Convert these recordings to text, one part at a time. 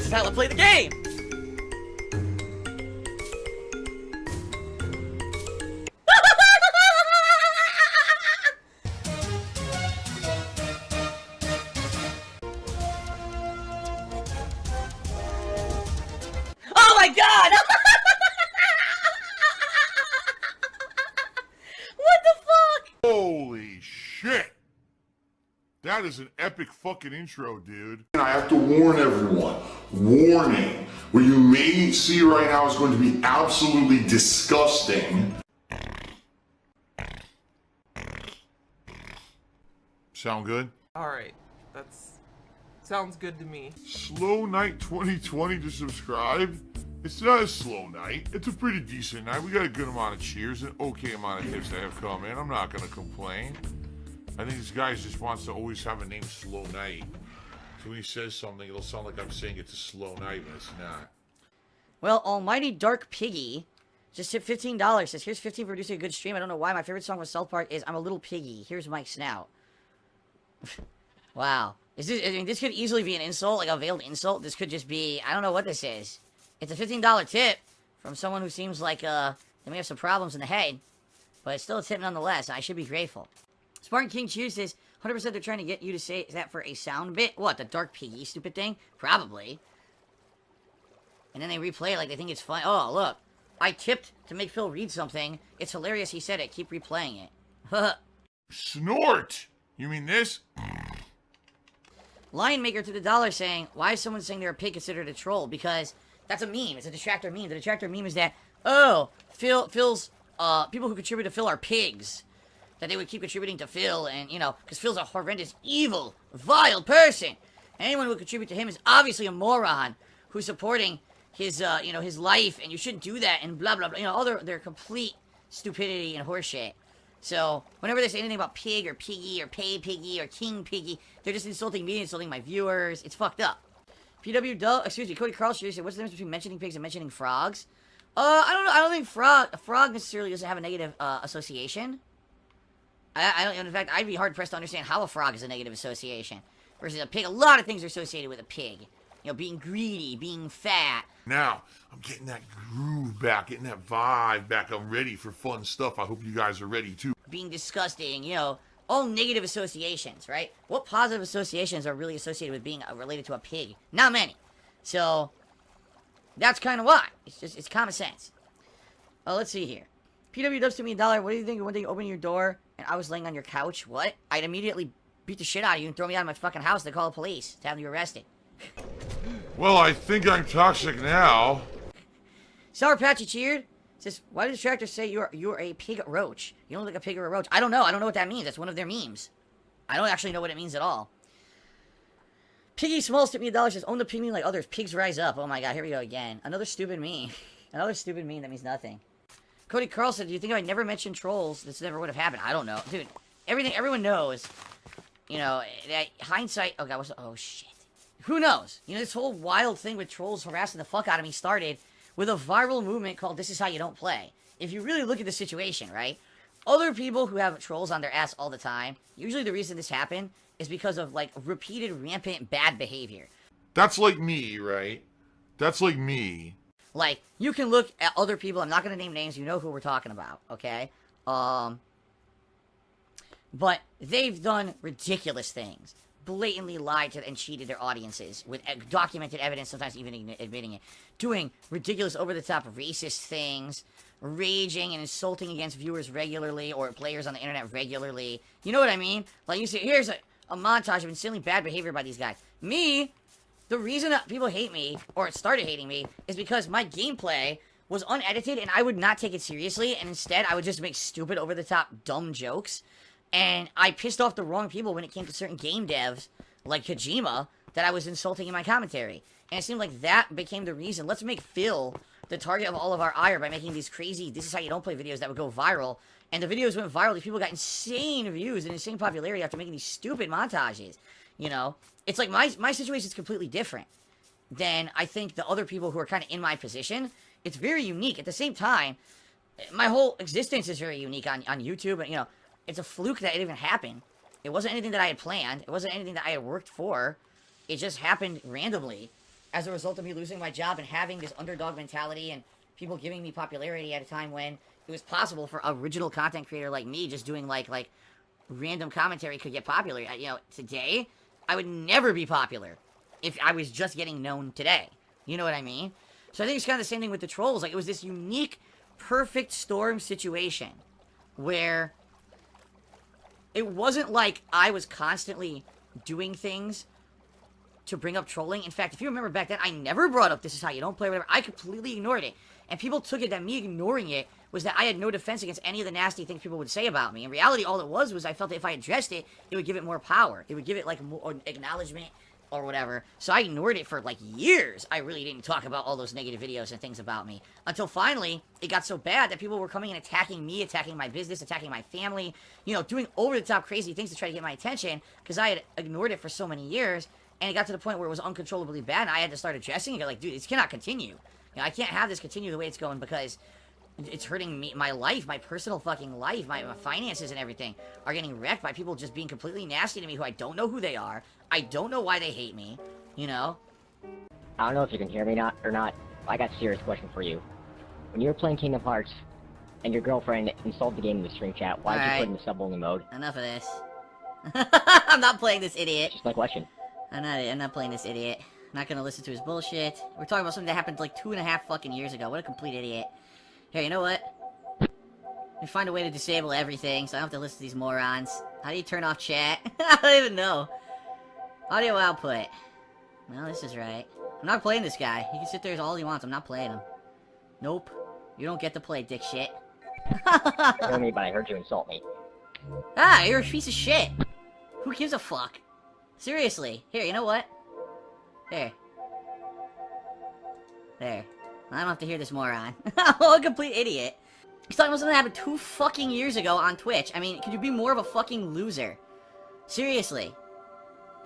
This is how I play the game! Oh my god! What the fuck? Holy shit! That is an epic fucking intro, dude. And I have to warn everyone, warning, what you may see right now is going to be absolutely disgusting. Sound good? Alright, sounds good to me. Slow Night 2020 to subscribe. It's not a slow night. It's a pretty decent night. We got a good amount of cheers and okay amount of hits that have come in. I'm not gonna complain. I think this guy just wants to always have a name Slow Night. So when he says something, it'll sound like I'm saying it's a slow night, but it's not. Well, Almighty Dark Piggy just hit $15. Says, here's 15 for producing a good stream. I don't know why. My favorite song from South Park is I'm a Little Piggy. Here's my snout. Wow. Is this, I mean, this could easily be an insult, like a veiled insult. This could just be, I don't know what this is. It's a $15 tip from someone who seems like, they may have some problems in the head. But it's still a tip nonetheless. I should be grateful. Spartan King Cheers says, 100% they're trying to get you to say that for a sound bit. What, the Dark Piggy stupid thing? Probably. And then they replay it like they think it's fun. Oh, look. I tipped to make Phil read something. It's hilarious he said it. Keep replaying it. Snort! You mean this? Lion Maker to the dollar saying, why is someone saying they're a pig considered a troll? Because that's a meme. It's a detractor meme. The detractor meme is that, oh, Phil's, people who contribute to Phil are pigs. That they would keep contributing to Phil, and, you know, because Phil's a horrendous, evil, vile person. Anyone who would contribute to him is obviously a moron who's supporting his, you know, his life, and you shouldn't do that, and blah, blah, blah. You know, all their complete stupidity and horseshit. So, whenever they say anything about pig, or piggy, or pay piggy, or king piggy, they're just insulting me, insulting my viewers. It's fucked up. Excuse me, Cody Carl said, what's the difference between mentioning pigs and mentioning frogs? I don't know. I don't think a frog necessarily doesn't have a negative, association. I don't, in fact, I'd be hard-pressed to understand how a frog is a negative association versus a pig. A lot of things are associated with a pig. You know, being greedy, being fat. Now, I'm getting that groove back, getting that vibe back. I'm ready for fun stuff. I hope you guys are ready, too. Being disgusting, you know, all negative associations, right? What positive associations are really associated with being related to a pig? Not many. So, that's kind of why. It's common sense. Let's see here. PW Dubs to me $1. What do you think when they open your door and I was laying on your couch? What? I'd immediately beat the shit out of you and throw me out of my fucking house to call the police to have you arrested. Well, I think I'm toxic now. Sour Patchy cheered. Says, why did the tractor say you're a pig roach? You don't look like a pig or a roach. I don't know. I don't know what that means. That's one of their memes. I don't actually know what it means at all. Piggy Smalls tipped me $1. Says, own the pig meme like others. Pigs rise up. Oh my god, here we go again. Another stupid meme. Another stupid meme that means nothing. Cody Carl said, do you think if I never mentioned trolls, this never would have happened? I don't know. Dude, everyone knows, you know, that hindsight... Oh, God, oh, shit. Who knows? You know, this whole wild thing with trolls harassing the fuck out of me started with a viral movement called This Is How You Don't Play. If you really look at the situation, right? Other people who have trolls on their ass all the time, usually the reason this happened is because of, like, repeated, rampant, bad behavior. That's like me, right? That's like me. Like, you can look at other people, I'm not going to name names, you know who we're talking about, okay? But they've done ridiculous things. Blatantly lied to and cheated their audiences with documented evidence, sometimes even admitting it. Doing ridiculous, over-the-top racist things. Raging and insulting against viewers regularly or players on the internet regularly. You know what I mean? Like, you see, here's a montage of insanely bad behavior by these guys. Me... The reason that people hate me, or started hating me, is because my gameplay was unedited and I would not take it seriously, and instead I would just make stupid, over-the-top, dumb jokes. And I pissed off the wrong people when it came to certain game devs, like Kojima, that I was insulting in my commentary. And it seemed like that became the reason. Let's make Phil the target of all of our ire by making these crazy, this is how you don't play videos that would go viral. And the videos went viral. These people got insane views and insane popularity after making these stupid montages. You know? It's like my situation is completely different than I think the other people who are kind of in my position. It's very unique. At the same time, my whole existence is very unique on YouTube. And, you know, it's a fluke that it even happened. It wasn't anything that I had planned. It wasn't anything that I had worked for. It just happened randomly. as a result of me losing my job and having this underdog mentality and people giving me popularity at a time when it was possible for an original content creator like me just doing like random commentary could get popular. You know, today, I would never be popular if I was just getting known today. You know what I mean? So I think it's kind of the same thing with the trolls. Like, it was this unique, perfect storm situation where it wasn't like I was constantly doing things to bring up trolling. In fact, if you remember back then, I never brought up this is how you don't play, whatever. I completely ignored it. And people took it that me ignoring it was that I had no defense against any of the nasty things people would say about me. In reality, all it was I felt that if I addressed it, it would give it more power. It would give it, like, more acknowledgement or whatever. So I ignored it for, like, years. I really didn't talk about all those negative videos and things about me. Until finally, it got so bad that people were coming and attacking me, attacking my business, attacking my family, you know, doing over-the-top crazy things to try to get my attention because I had ignored it for so many years. And it got to the point where it was uncontrollably bad, and I had to start addressing it. Like, dude, this cannot continue. You know, I can't have this continue the way it's going because it's hurting me, my life, my personal fucking life, my finances and everything are getting wrecked by people just being completely nasty to me who I don't know who they are. I don't know why they hate me, you know? I don't know if you can hear me or not. I got a serious question for you. When you were playing Kingdom Hearts and your girlfriend installed the game in the stream chat, why did you put it in the sub-only mode? Enough of this. I'm not playing this idiot. Just my question. I'm not playing this idiot. I'm not gonna listen to his bullshit. We're talking about something that happened like 2.5 fucking years ago. What a complete idiot. Here, you know what? Let me find a way to disable everything so I don't have to listen to these morons. How do you turn off chat? I don't even know. Audio output. No, this is right. I'm not playing this guy. He can sit there all he wants. I'm not playing him. Nope. You don't get to play, dick shit. I heard me, but I heard you insult me. Ah, you're a piece of shit. Who gives a fuck? Seriously. Here, you know what? There. There. I don't have to hear this moron. I'm a complete idiot. He's talking about something that happened 2 fucking years ago on Twitch. I mean, could you be more of a fucking loser? Seriously.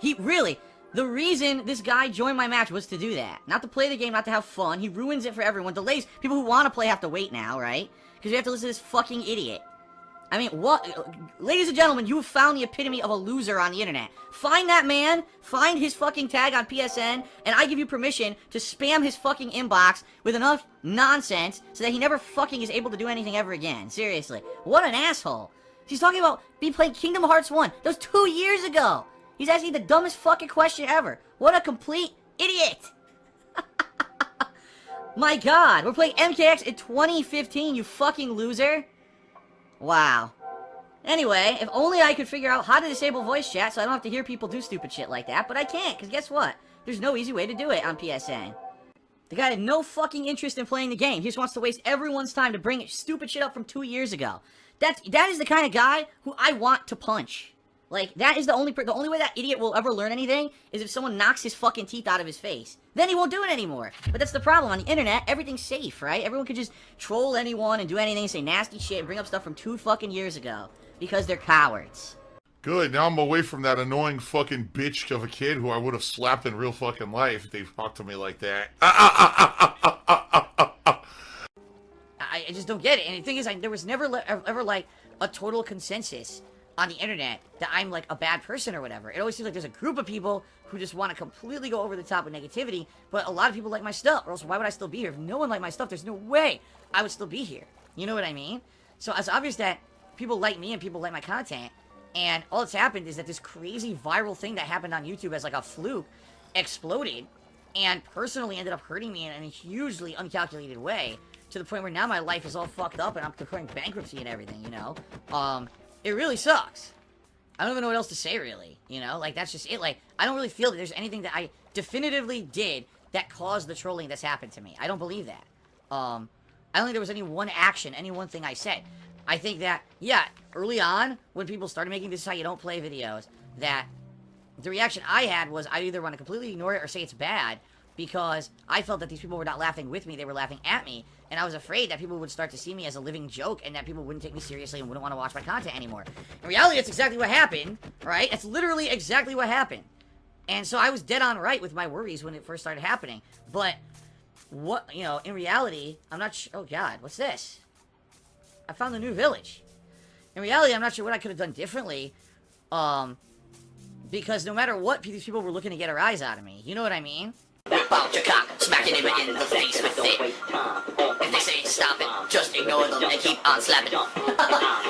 The reason this guy joined my match was to do that. Not to play the game, not to have fun. He ruins it for everyone. Delays. People who want to play have to wait now, right? Because you have to listen to this fucking idiot. I mean, what? Ladies and gentlemen, you have found the epitome of a loser on the internet. Find that man, find his fucking tag on PSN, and I give you permission to spam his fucking inbox with enough nonsense so that he never fucking is able to do anything ever again. Seriously. What an asshole. He's talking about me playing Kingdom Hearts 1. That was 2 years ago. He's asking the dumbest fucking question ever. What a complete idiot. My god, we're playing MKX in 2015, you fucking loser. Wow. Anyway, if only I could figure out how to disable voice chat so I don't have to hear people do stupid shit like that, but I can't, because guess what? There's no easy way to do it on PSN. The guy had no fucking interest in playing the game. He just wants to waste everyone's time to bring stupid shit up from 2 years ago. That is the kind of guy who I want to punch. Like, that is the only way that idiot will ever learn anything is if someone knocks his fucking teeth out of his face. Then he won't do it anymore. But that's the problem. On the internet, everything's safe, right? Everyone can just troll anyone and do anything and say nasty shit and bring up stuff from 2 fucking years ago. Because they're cowards. Good, now I'm away from that annoying fucking bitch of a kid who I would have slapped in real fucking life if they talked to me like that. I just don't get it. And the thing is, there was never ever like a total consensus on the internet that I'm like a bad person or whatever. It always seems like there's a group of people who just want to completely go over the top with negativity, but a lot of people like my stuff, or else why would I still be here? If no one liked my stuff, there's no way I would still be here. You know what I mean? So it's obvious that people like me and people like my content, and all that's happened is that this crazy viral thing that happened on YouTube as like a fluke exploded, and personally ended up hurting me in a hugely uncalculated way, to the point where now my life is all fucked up and I'm declaring bankruptcy and everything, you know? It really sucks. I don't even know what else to say, really, you know? Like, that's just it. Like, I don't really feel that there's anything that I definitively did that caused the trolling that's happened to me. I don't believe that. I don't think there was any one action, any one thing I said. I think that, yeah, early on, when people started making this is how you don't play videos, that the reaction I had was I either want to completely ignore it or say it's bad, because I felt that these people were not laughing with me, they were laughing at me, and I was afraid that people would start to see me as a living joke, and that people wouldn't take me seriously and wouldn't want to watch my content anymore. In reality, that's exactly what happened, right? That's literally exactly what happened. And so I was dead on right with my worries when it first started happening. But, what, you know, in reality, I'm not sure. Oh god, what's this? I found a new village. In reality, I'm not sure what I could have done differently, because no matter what, these people were looking to get a rise out of me. You know what I mean? Whip out your cock, smack your neighbor in the face with it. If they say to stop it, just ignore them and keep on slapping.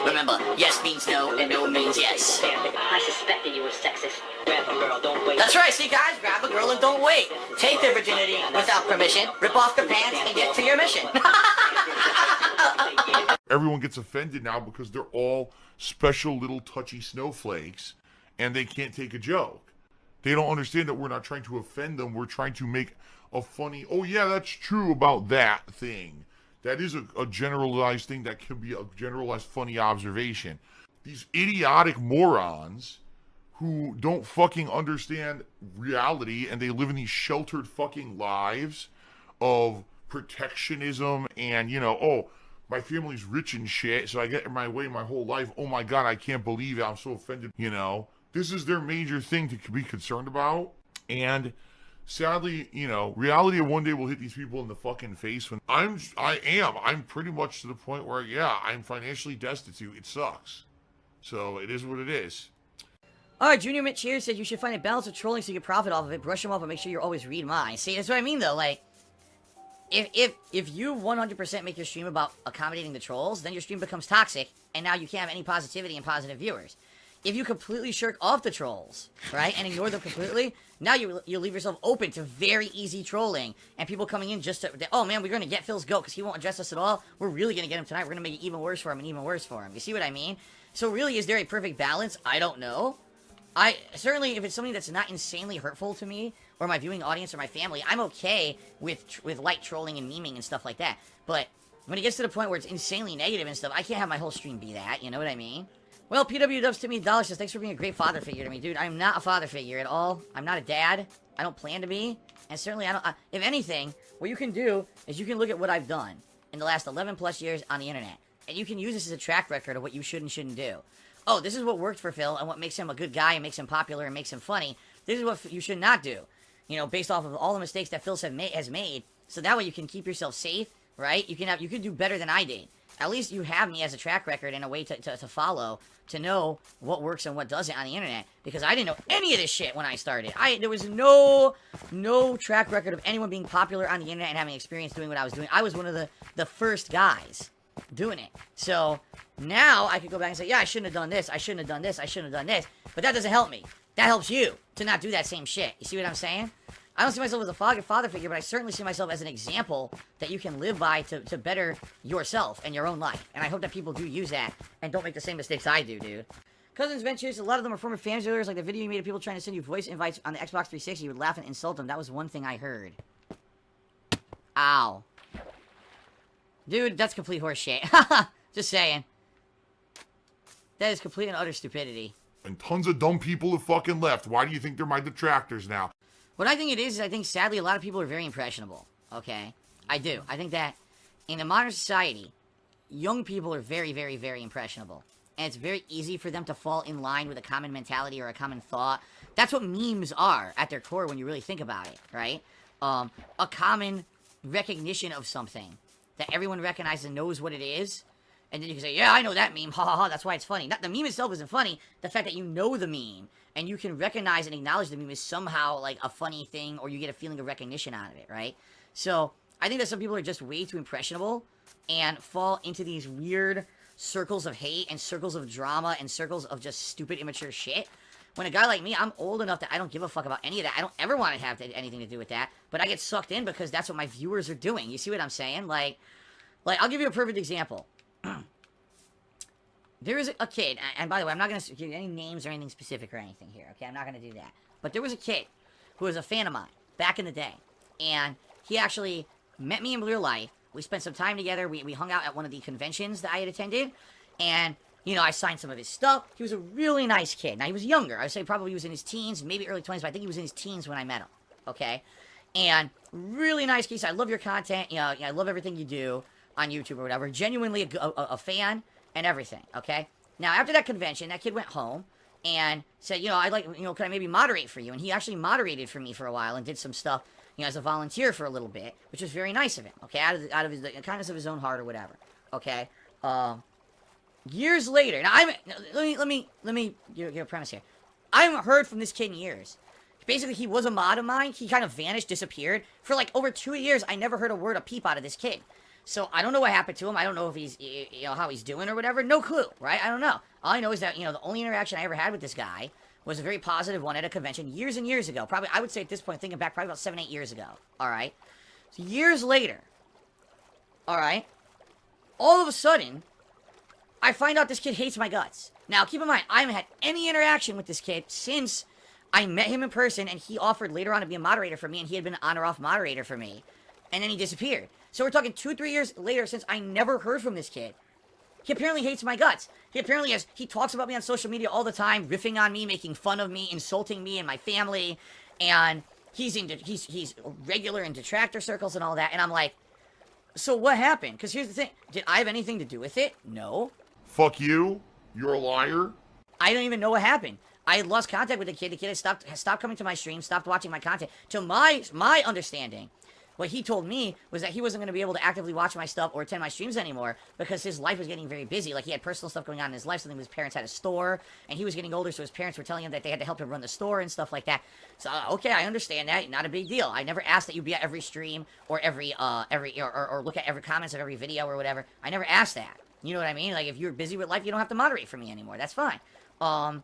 Remember, yes means no and no means yes. I suspected you were sexist. Grab a girl, don't wait. That's right, see guys, grab a girl and don't wait. Take their virginity without permission, rip off their pants and get to your mission. Everyone gets offended now because they're all special little touchy snowflakes and they can't take a joke. They don't understand that we're not trying to offend them. We're trying to make a funny, oh yeah, that's true about that thing. That is a generalized thing that can be a generalized funny observation. These idiotic morons who don't fucking understand reality and they live in these sheltered fucking lives of protectionism and, you know, oh, my family's rich and shit, so I get in my way my whole life. Oh my God, I can't believe it. I'm so offended, you know. This is their major thing to be concerned about. And sadly, you know, reality one day will hit these people in the fucking face. When I'm pretty much to the point where, yeah, I'm financially destitute. It sucks. So it is what it is. Alright, Junior Mitch here said you should find a balance of trolling so you can profit off of it, brush them off, and make sure you always read mine. See, that's what I mean though, like, if you 100% make your stream about accommodating the trolls, then your stream becomes toxic, and now you can't have any positivity and positive viewers. If you completely shirk off the trolls, right, and ignore them completely, now you leave yourself open to very easy trolling, and people coming in just to, oh man, we're going to get Phil's goat because he won't address us at all. We're really going to get him tonight. We're going to make it even worse for him and even worse for him. You see what I mean? So really, is there a perfect balance? I don't know. Certainly, if it's something that's not insanely hurtful to me, or my viewing audience, or my family, I'm okay with light trolling and memeing and stuff like that. But when it gets to the point where it's insanely negative and stuff, I can't have my whole stream be that, you know what I mean? Well, PW Dubs to me, $, says, thanks for being a great father figure to me, dude. I'm not a father figure at all. I'm not a dad. I don't plan to be. And certainly, I don't, if anything, what you can do is you can look at what I've done in the last 11 plus years on the internet. And you can use this as a track record of what you should and shouldn't do. Oh, this is what worked for Phil and what makes him a good guy and makes him popular and makes him funny. This is what you should not do. You know, based off of all the mistakes that Phil has made. So that way you can keep yourself safe, right? You can do better than I did. At least you have me as a track record and a way to follow, to know what works and what doesn't on the internet. Because I didn't know any of this shit when I started. There was no track record of anyone being popular on the internet and having experience doing what I was doing. I was one of the first guys doing it. So now I could go back and say, yeah, I shouldn't have done this, I shouldn't have done this, I shouldn't have done this. But that doesn't help me. That helps you to not do that same shit. You see what I'm saying? I don't see myself as a father figure, but I certainly see myself as an example that you can live by to better yourself and your own life. And I hope that people do use that and don't make the same mistakes I do, dude. Cousins Ventures, a lot of them are former fans of yours, like the video you made of people trying to send you voice invites on the Xbox 360. You would laugh and insult them. That was one thing I heard. Ow. Dude, that's complete horse shit. Just saying. That is complete and utter stupidity. And tons of dumb people have fucking left. Why do you think they're my detractors now? What I think it is I think sadly a lot of people are very impressionable. Okay? I do. I think that in a modern society, young people are very, very, very impressionable. And it's very easy for them to fall in line with a common mentality or a common thought. That's what memes are at their core when you really think about it, right? A common recognition of something that everyone recognizes and knows what it is. And then you can say, yeah, I know that meme, ha ha ha, that's why it's funny. Not, the meme itself isn't funny, the fact that you know the meme, and you can recognize and acknowledge the meme is somehow, like, a funny thing, or you get a feeling of recognition out of it, right? So, I think that some people are just way too impressionable, and fall into these weird circles of hate, and circles of drama, and circles of just stupid, immature shit. When a guy like me, I'm old enough that I don't give a fuck about any of that. I don't ever want to have anything to do with that, but I get sucked in because that's what my viewers are doing. You see what I'm saying? Like, I'll give you a perfect example. There is a kid, and by the way, I'm not going to give you any names or anything specific or anything here, okay? I'm not going to do that. But there was a kid who was a fan of mine back in the day, and he actually met me in real life. We spent some time together. We hung out at one of the conventions that I had attended, and, you know, I signed some of his stuff. He was a really nice kid. Now, he was younger. I would say probably he was in his teens, maybe early 20s, but I think he was in his teens when I met him, okay? And really nice kid. I love your content. You know, I love everything you do on YouTube or whatever. Genuinely a fan and everything, okay? Now, after that convention, that kid went home and said, you know, I'd like, you know, could I maybe moderate for you? And he actually moderated for me for a while and did some stuff, you know, as a volunteer for a little bit, which was very nice of him, okay? Out of his, the kindness of his own heart or whatever, okay? Years later, now let me give a premise here. I haven't heard from this kid in years. Basically, he was a mod of mine. He kind of vanished, disappeared. For like over 2 years, I never heard a word of peep out of this kid. So I don't know what happened to him. I don't know if he's, how he's doing or whatever. No clue, right? I don't know. All I know is that, the only interaction I ever had with this guy was a very positive one at a convention years and years ago. Probably, I would say at this point, thinking back, probably about 7, 8 years ago. All right? So years later, all right, all of a sudden, I find out this kid hates my guts. Now, keep in mind, I haven't had any interaction with this kid since I met him in person, and he offered later on to be a moderator for me, and he had been an on-or-off moderator for me. And then he disappeared. So we're talking 2, 3 years later since I never heard from this kid. He apparently hates my guts. He talks about me on social media all the time, riffing on me, making fun of me, insulting me and my family, and he's regular in detractor circles and all that, and I'm like, so what happened? Because here's the thing, did I have anything to do with it? No. Fuck you. You're a liar. I don't even know what happened. I had lost contact with the kid. The kid had stopped coming to my stream, stopped watching my content. To my understanding, what he told me was that he wasn't going to be able to actively watch my stuff or attend my streams anymore because his life was getting very busy. Like, he had personal stuff going on in his life. Something his parents had a store, and he was getting older, so his parents were telling him that they had to help him run the store and stuff like that. So, okay, I understand that. Not a big deal. I never asked that you be at every stream or or look at every comments of every video or whatever. I never asked that. You know what I mean? Like, if you're busy with life, you don't have to moderate for me anymore. That's fine. And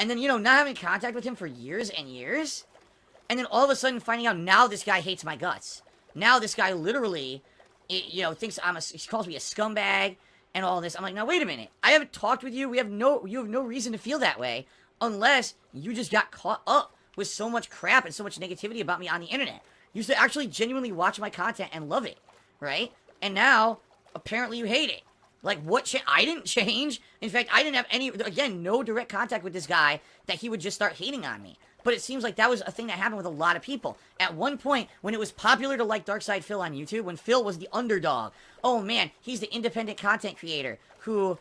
then, not having contact with him for years and years, and then all of a sudden finding out now this guy hates my guts. Now this guy literally, thinks he calls me a scumbag and all this. I'm like, now wait a minute. I haven't talked with you. You have no reason to feel that way unless you just got caught up with so much crap and so much negativity about me on the internet. You used to actually genuinely watch my content and love it, right? And now, apparently you hate it. Like, what I didn't change. In fact, I didn't have no direct contact with this guy that he would just start hating on me. But it seems like that was a thing that happened with a lot of people. At one point, when it was popular to like Darkside Phil on YouTube, when Phil was the underdog, oh man, he's the independent content creator who,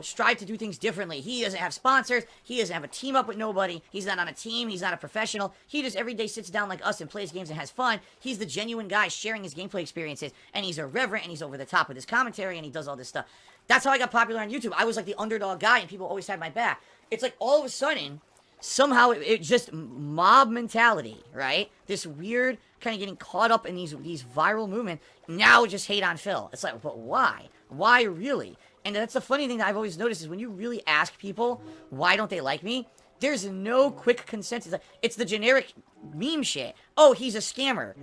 strive to do things differently. He doesn't have sponsors. He doesn't have a team up with nobody. He's not on a team. He's not a professional. He just every day sits down like us and plays games and has fun. He's the genuine guy sharing his gameplay experiences, and he's irreverent, and he's over the top with his commentary, and he does all this stuff. That's how I got popular on YouTube. I was like the underdog guy, and people always had my back. It's like all of a sudden, somehow it just mob mentality, right? This weird kind of getting caught up in these viral movements. Now just hate on Phil. It's like, but why? Why really? And that's the funny thing that I've always noticed is when you really ask people why don't they like me, there's no quick consensus. It's the generic meme shit. Oh, he's a scammer.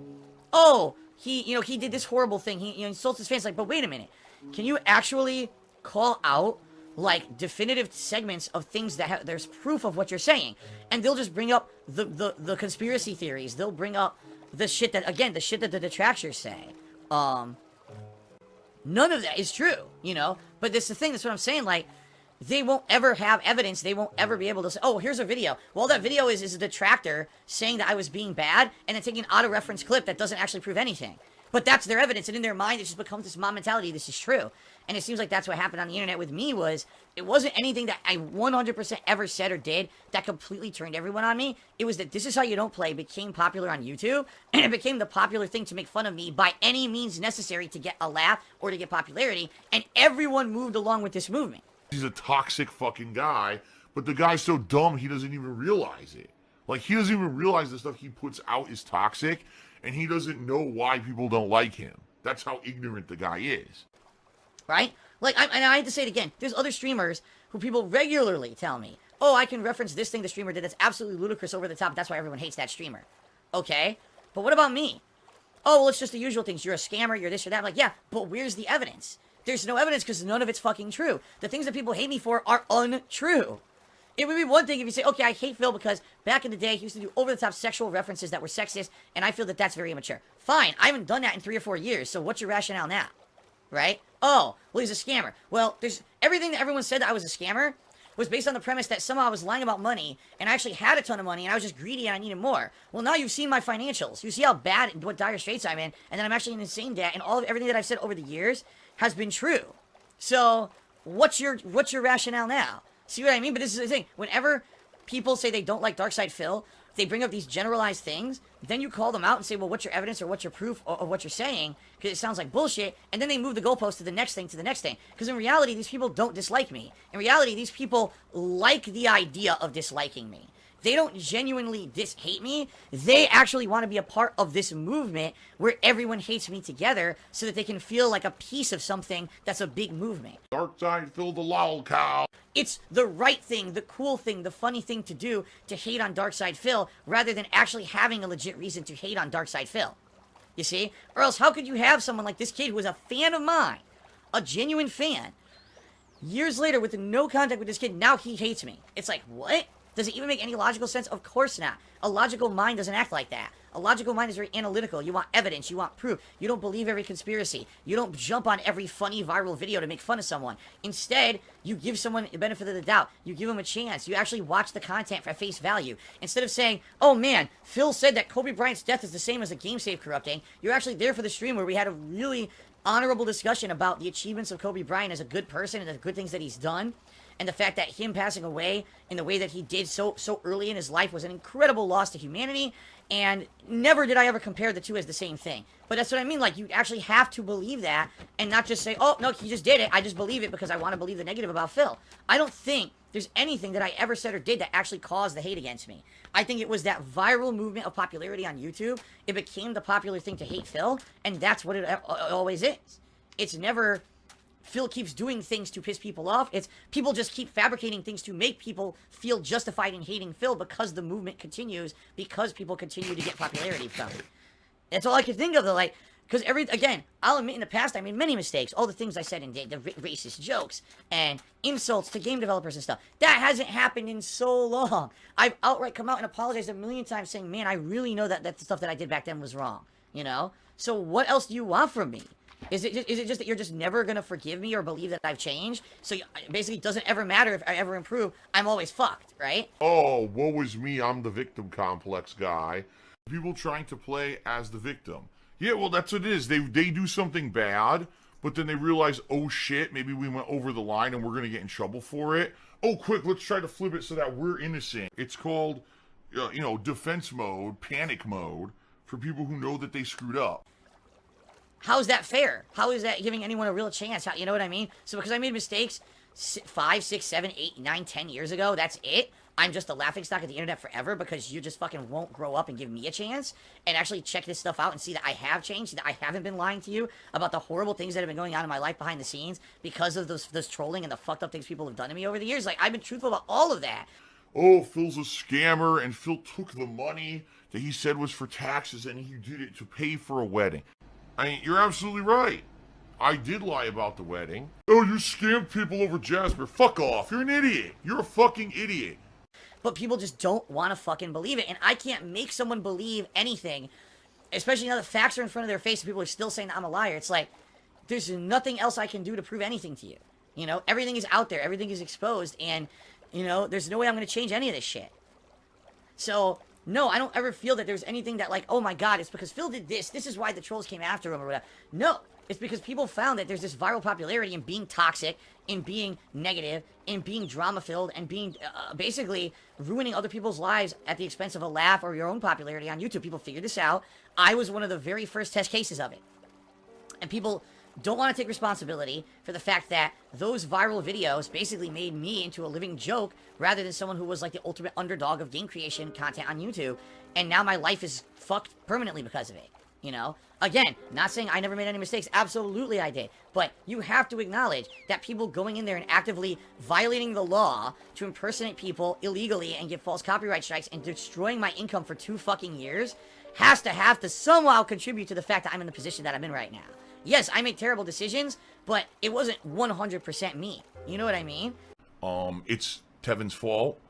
Oh, he did this horrible thing. He insults his fans. Like, but wait a minute. Can you actually call out like definitive segments of things that there's proof of what you're saying? And they'll just bring up the conspiracy theories. They'll bring up the shit that the detractors say. None of that is true, But this is the thing, that's what I'm saying, like, they won't ever have evidence, they won't ever be able to say, oh, here's a video. Well, that video is a detractor saying that I was being bad, and then taking an auto-reference clip that doesn't actually prove anything. But that's their evidence, and in their mind, it just becomes this mob mentality, this is true. And it seems like that's what happened on the internet with me was, it wasn't anything that I 100% ever said or did that completely turned everyone on me. It was that This Is How You Don't Play became popular on YouTube, and it became the popular thing to make fun of me by any means necessary to get a laugh or to get popularity, and everyone moved along with this movement. He's a toxic fucking guy, but the guy's so dumb he doesn't even realize it. Like, he doesn't even realize the stuff he puts out is toxic, and he doesn't know why people don't like him. That's how ignorant the guy is. Right? Like, and I have to say it again, there's other streamers who people regularly tell me, oh, I can reference this thing the streamer did that's absolutely ludicrous over the top, that's why everyone hates that streamer. Okay, but what about me? Oh, well, it's just the usual things. You're a scammer, you're this or that. I'm like, yeah, but where's the evidence? There's no evidence because none of it's fucking true. The things that people hate me for are untrue. It would be one thing if you say, okay, I hate Phil because back in the day he used to do over-the-top sexual references that were sexist, and I feel that that's very immature. Fine, I haven't done that in 3 or 4 years, so what's your rationale now? Right? Oh, well, he's a scammer. Well, there's everything that everyone said that I was a scammer was based on the premise that somehow I was lying about money, and I actually had a ton of money, and I was just greedy and I needed more. Well, now you've seen my financials. You see how bad and what dire straits I'm in, and then I'm actually in insane debt, and everything that I've said over the years has been true. So, what's your rationale now? See what I mean? But this is the thing. Whenever people say they don't like Darkside Phil, they bring up these generalized things, then you call them out and say, well, what's your evidence or what's your proof of what you're saying? Because it sounds like bullshit. And then they move the goalpost to the next thing, Because in reality, these people don't dislike me. In reality, these people like the idea of disliking me. They don't genuinely hate me. They actually want to be a part of this movement where everyone hates me together so that they can feel like a piece of something that's a big movement. Dark side Phil the lol cow. It's the right thing, the cool thing, the funny thing to do to hate on Darkside Phil rather than actually having a legit reason to hate on Darkside Phil. You see? Or else how could you have someone like this kid who was a fan of mine, a genuine fan, years later with no contact with this kid, now he hates me? It's like, what? Does it even make any logical sense? Of course not. A logical mind doesn't act like that. A logical mind is very analytical. You want evidence. You want proof. You don't believe every conspiracy. You don't jump on every funny viral video to make fun of someone. Instead, you give someone the benefit of the doubt. You give them a chance. You actually watch the content for face value. Instead of saying, oh man, Phil said that Kobe Bryant's death is the same as a game save corrupting, you're actually there for the stream where we had a really honorable discussion about the achievements of Kobe Bryant as a good person and the good things that he's done. And the fact that him passing away in the way that he did so early in his life was an incredible loss to humanity. And never did I ever compare the two as the same thing. But that's what I mean. Like, you actually have to believe that and not just say, oh, no, he just did it. I just believe it because I want to believe the negative about Phil. I don't think there's anything that I ever said or did that actually caused the hate against me. I think it was that viral movement of popularity on YouTube. It became the popular thing to hate Phil. And that's what it always is. It's never Phil keeps doing things to piss people off. It's people just keep fabricating things to make people feel justified in hating Phil because the movement continues, because people continue to get popularity from it. That's all I can think of, though. Like, because again, I'll admit in the past I made many mistakes. All the things I said and did, the racist jokes and insults to game developers and stuff. That hasn't happened in so long. I've outright come out and apologized a million times saying, man, I really know that the stuff that I did back then was wrong. You know? So what else do you want from me? Is it just that you're just never going to forgive me or believe that I've changed? So basically it doesn't ever matter if I ever improve. I'm always fucked, right? Oh, woe is me, I'm the victim complex guy. People trying to play as the victim. Yeah, well, that's what it is. They do something bad, but then they realize, oh shit, maybe we went over the line and we're going to get in trouble for it. Oh, quick, let's try to flip it so that we're innocent. It's called, defense mode, panic mode, for people who know that they screwed up. How's that fair? How is that giving anyone a real chance? You know what I mean? So because I made mistakes 5, 6, 7, 8, 9, 10 years ago, that's it? I'm just a laughingstock of the internet forever because you just fucking won't grow up and give me a chance and actually check this stuff out and see that I have changed, that I haven't been lying to you about the horrible things that have been going on in my life behind the scenes because of this trolling and the fucked up things people have done to me over the years. Like, I've been truthful about all of that. Oh, Phil's a scammer and Phil took the money that he said was for taxes and he did it to pay for a wedding. I mean, you're absolutely right. I did lie about the wedding. Oh, you scammed people over Jasper. Fuck off. You're an idiot. You're a fucking idiot. But people just don't want to fucking believe it. And I can't make someone believe anything, especially now that facts are in front of their face and people are still saying that I'm a liar. It's like, there's nothing else I can do to prove anything to you. You know, everything is out there. Everything is exposed. And, there's no way I'm going to change any of this shit. So, no, I don't ever feel that there's anything that, like, oh my god, it's because Phil did this. This is why the trolls came after him or whatever. No, it's because people found that there's this viral popularity in being toxic, in being negative, in being drama-filled, and being basically ruining other people's lives at the expense of a laugh or your own popularity on YouTube. People figured this out. I was one of the very first test cases of it. And people don't want to take responsibility for the fact that those viral videos basically made me into a living joke rather than someone who was like the ultimate underdog of game creation content on YouTube. And now my life is fucked permanently because of it. Again, not saying I never made any mistakes. Absolutely I did. But you have to acknowledge that people going in there and actively violating the law to impersonate people illegally and get false copyright strikes and destroying my income for 2 fucking years have to somehow contribute to the fact that I'm in the position that I'm in right now. Yes, I make terrible decisions, but it wasn't 100% me. You know what I mean? It's Tevin's fault.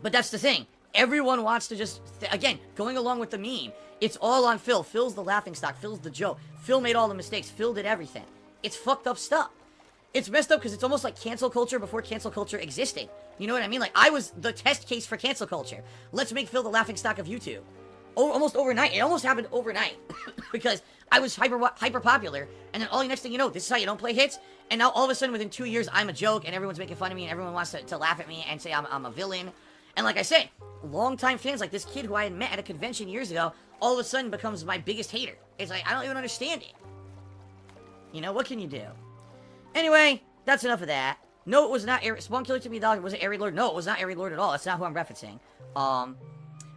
But that's the thing. Everyone wants to just, again, going along with the meme. It's all on Phil. Phil's the laughingstock. Phil's the joke. Phil made all the mistakes. Phil did everything. It's fucked up stuff. It's messed up because it's almost like cancel culture before cancel culture existed. You know what I mean? Like, I was the test case for cancel culture. Let's make Phil the laughingstock of YouTube. Almost overnight. It almost happened overnight. Because I was hyper popular, and then all the next thing you know, this is how you don't play hits, and now all of a sudden within 2 years, I'm a joke, and everyone's making fun of me, and everyone wants to laugh at me and say I'm a villain. And like I said, longtime fans like this kid who I had met at a convention years ago, all of a sudden becomes my biggest hater. It's like, I don't even understand it. What can you do? Anyway, that's enough of that. No, it was not. Spawn Killer to me $1. Was it Airy Lord? No, it was not Airy Lord at all. That's not who I'm referencing.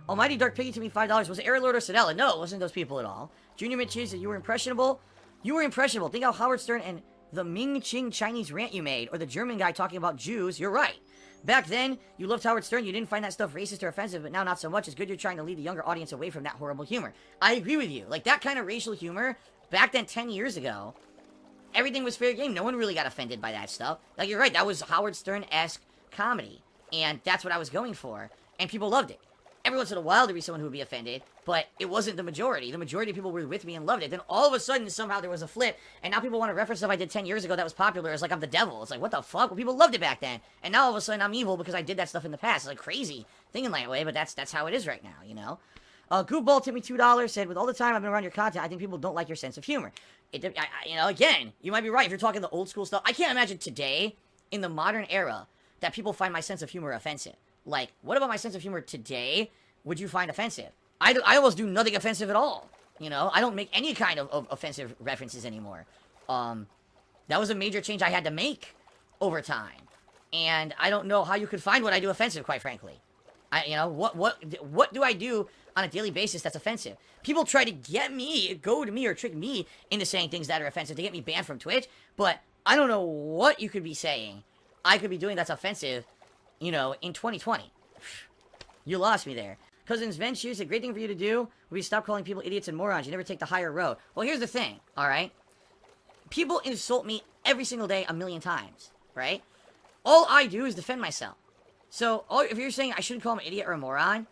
Almighty Dark Piggy to me $5. Was it Airy Lord or Sedella? No, it wasn't those people at all. Junior Mitchie said you were impressionable. You were impressionable. Think how Howard Stern and the Ming Ching Chinese rant you made, or the German guy talking about Jews. You're right. Back then, you loved Howard Stern. You didn't find that stuff racist or offensive, but now not so much. It's good you're trying to lead the younger audience away from that horrible humor. I agree with you. Like, that kind of racial humor, back then 10 years ago, everything was fair game. No one really got offended by that stuff. Like, you're right. That was Howard Stern-esque comedy. And that's what I was going for. And people loved it. Every once in a while, there'd be someone who would be offended, but it wasn't the majority. The majority of people were with me and loved it. Then all of a sudden, somehow there was a flip, and now people want to reference stuff I did 10 years ago that was popular. It's like I'm the devil. It's like, what the fuck? Well, people loved it back then. And now all of a sudden, I'm evil because I did that stuff in the past. It's like crazy thinking that way, but that's how it is right now, you know? Goofball tipped me $2, said, with all the time I've been around your content, I think people don't like your sense of humor. You know, again, you might be right. If you're talking the old school stuff, I can't imagine today, in the modern era, that people find my sense of humor offensive. Like, what about my sense of humor today would you find offensive? I almost do nothing offensive at all. You know, I don't make any kind of offensive references anymore. That was a major change I had to make over time. And I don't know how you could find what I do offensive, quite frankly. You know, what do I do on a daily basis that's offensive? People try to go to me or trick me into saying things that are offensive to get me banned from Twitch, but I don't know what you could be saying I could be doing that's offensive, you know, in 2020. You lost me there. Cousins Venture, a great thing for you to do would be stop calling people idiots and morons. You never take the higher road. Well, here's the thing, all right? People insult me every single day 1,000,000 times, right? All I do is defend myself. So, if you're saying I shouldn't call him an idiot or a moron,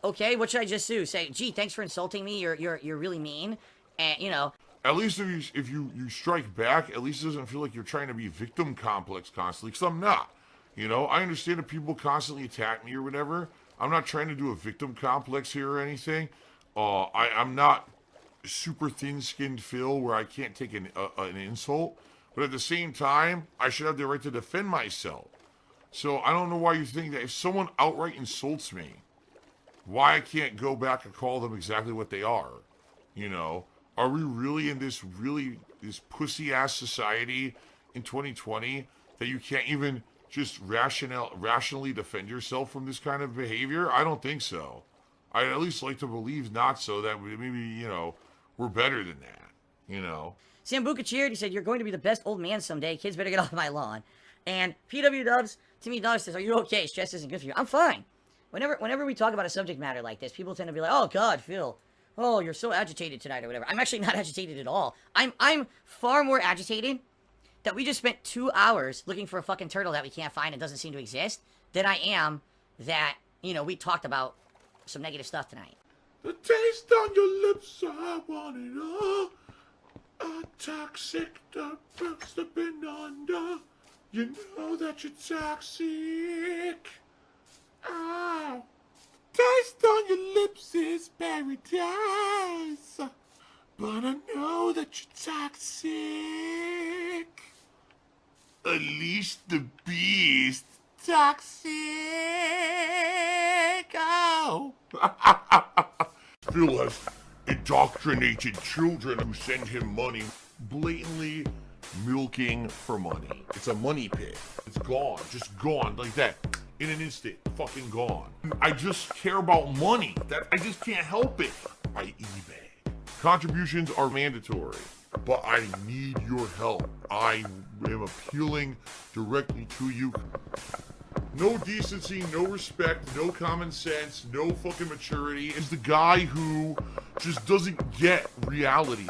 okay, what should I just do? Say, gee, thanks for insulting me. You're really mean, and you know. At least if you strike back, at least it doesn't feel like you're trying to be victim complex constantly. Because I'm not. You know, I understand if people constantly attack me or whatever. I'm not trying to do a victim complex here or anything. I'm not super thin-skinned Phil where I can't take an insult. But at the same time, I should have the right to defend myself. So I don't know why you think that if someone outright insults me, why I can't go back and call them exactly what they are. You know, are we really in this pussy-ass society in 2020 that you can't even just rationally defend yourself from this kind of behavior? I don't think so. I'd at least like to believe not so, that maybe, you know, we're better than that, you know. Sambuca cheered. He said, you're going to be the best old man someday. Kids better get off my lawn. And PW Dubs, Timmy Dubs says, are you okay? Stress isn't good for you. I'm fine. Whenever we talk about a subject matter like this, people tend to be like, oh, God, Phil. Oh, you're so agitated tonight or whatever. I'm actually not agitated at all. I'm far more agitated that we just spent 2 hours looking for a fucking turtle that we can't find and doesn't seem to exist, than I am that, you know, we talked about some negative stuff tonight. The taste on your lips, I want it all. A toxic, the perks have been under. You know that you're toxic. Ow. Taste on your lips is paradise. But I know that you're toxic. Unleash the beast. Toxic. Oh. Phil has indoctrinated children who send him money, blatantly milking for money. It's a money pit. It's gone. Just gone like that. In an instant. Fucking gone. I just care about money. I just can't help it. I eBay. Contributions are mandatory, but I need your help. I am appealing directly to you. No decency, no respect, no common sense, no fucking maturity. Is the guy who just doesn't get reality.